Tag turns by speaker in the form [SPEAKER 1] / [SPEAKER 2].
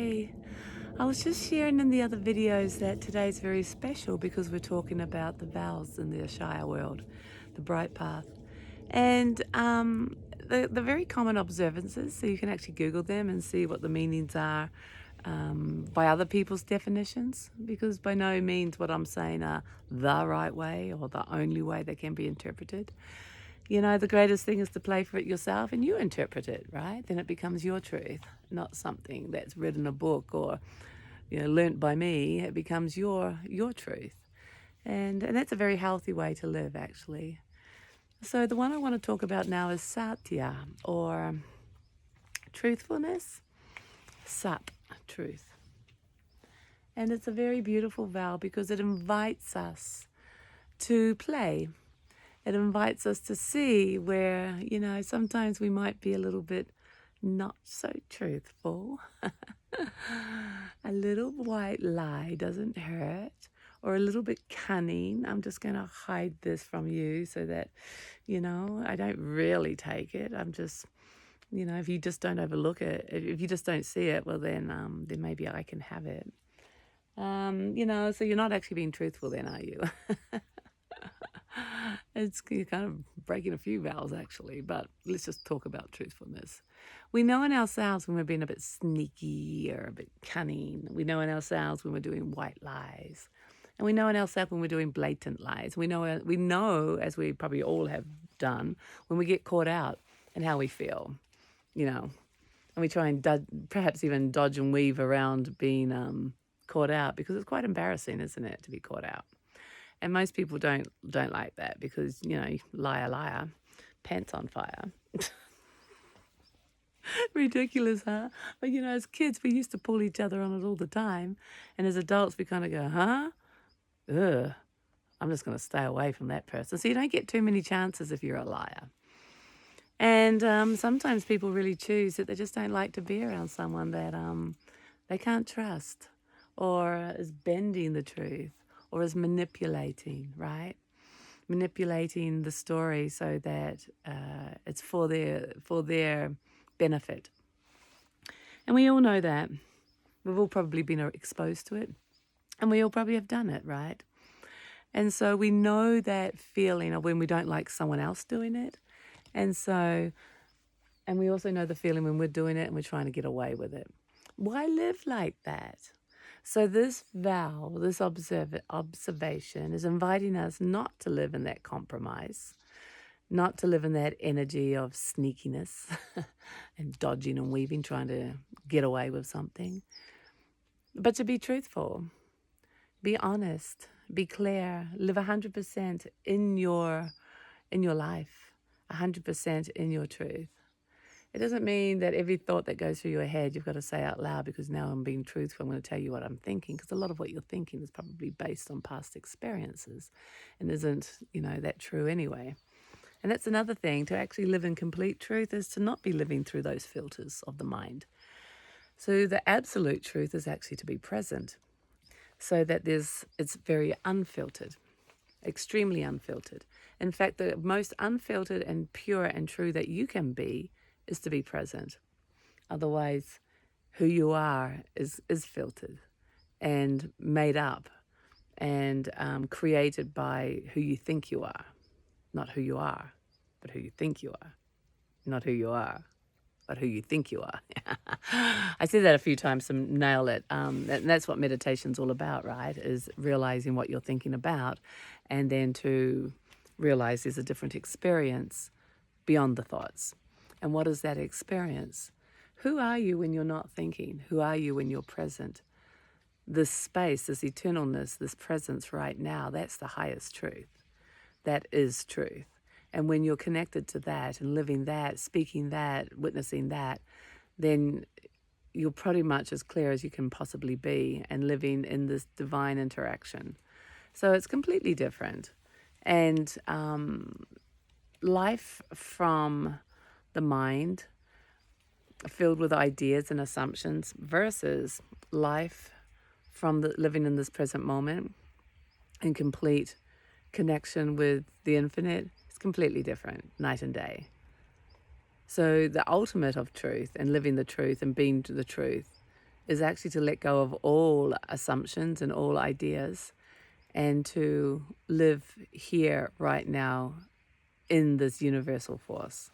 [SPEAKER 1] Hey, I was just sharing in the other videos that today's very special because we're talking about the vows in the Ashaya world, the Brightpath. And the very common observances, so you can actually Google them and see what the meanings are by other people's definitions, because by no means what I'm saying are the right way or the only way they can be interpreted. You know, the greatest thing is to play for it yourself and you interpret it, right? Then it becomes your truth, not something that's read in a book or, learnt by me. It becomes your truth. And that's a very healthy way to live, actually. So the one I want to talk about now is satya, or truthfulness. Sat, truth. And it's a very beautiful vow because it invites us to play. It invites us to see where, sometimes we might be a little bit not so truthful. A little white lie doesn't hurt, or a little bit cunning. I'm just going to hide this from you so that, I don't really take it. I'm just, if you just don't overlook it, if you just don't see it, well, then maybe I can have it. So you're not actually being truthful then, are you? You're kind of breaking a few vows, actually, but let's just talk about truthfulness. We know in ourselves when we're being a bit sneaky or a bit cunning. We know in ourselves when we're doing white lies. And we know in ourselves when we're doing blatant lies. We know, as we probably all have done, when we get caught out and how we feel, and we try and perhaps even dodge and weave around being caught out, because it's quite embarrassing, isn't it, to be caught out? And most people don't like that because, liar, liar, pants on fire. Ridiculous, huh? But, as kids, we used to pull each other on it all the time. And as adults, we kind of go, huh? Ugh, I'm just going to stay away from that person. So you don't get too many chances if you're a liar. And sometimes people really choose that they just don't like to be around someone that they can't trust, or is bending the truth, or is manipulating, right? Manipulating the story so that it's for their benefit. And we all know that. We've all probably been exposed to it, and we all probably have done it, right? And so we know that feeling of when we don't like someone else doing it. And we also know the feeling when we're doing it and we're trying to get away with it. Why live like that? So this vow, this observation is inviting us not to live in that compromise, not to live in that energy of sneakiness and dodging and weaving, trying to get away with something, but to be truthful, be honest, be clear, live 100% in your life, 100% in your truth. It doesn't mean that every thought that goes through your head you've got to say out loud, because now I'm being truthful, I'm going to tell you what I'm thinking, because a lot of what you're thinking is probably based on past experiences and isn't, that true anyway. And that's another thing. To actually live in complete truth is to not be living through those filters of the mind. So the absolute truth is actually to be present, so that it's very unfiltered, extremely unfiltered. In fact, the most unfiltered and pure and true that you can be is to be present. Otherwise, who you are is filtered and made up and created by who you think you are. Not who you are, but who you think you are. Not who you are, but who you think you are. I said that a few times to nail it. And that's what meditation's all about, right? Is realizing what you're thinking about, and then to realize there's a different experience beyond the thoughts. And what is that experience? Who are you when you're not thinking? Who are you when you're present? This space, this eternalness, this presence right now, that's the highest truth. That is truth. And when you're connected to that and living that, speaking that, witnessing that, then you're pretty much as clear as you can possibly be and living in this divine interaction. So it's completely different. And life from the mind, filled with ideas and assumptions, versus life from living in this present moment in complete connection with the infinite, is completely different, night and day. So the ultimate of truth and living the truth and being the truth is actually to let go of all assumptions and all ideas and to live here right now in this universal force.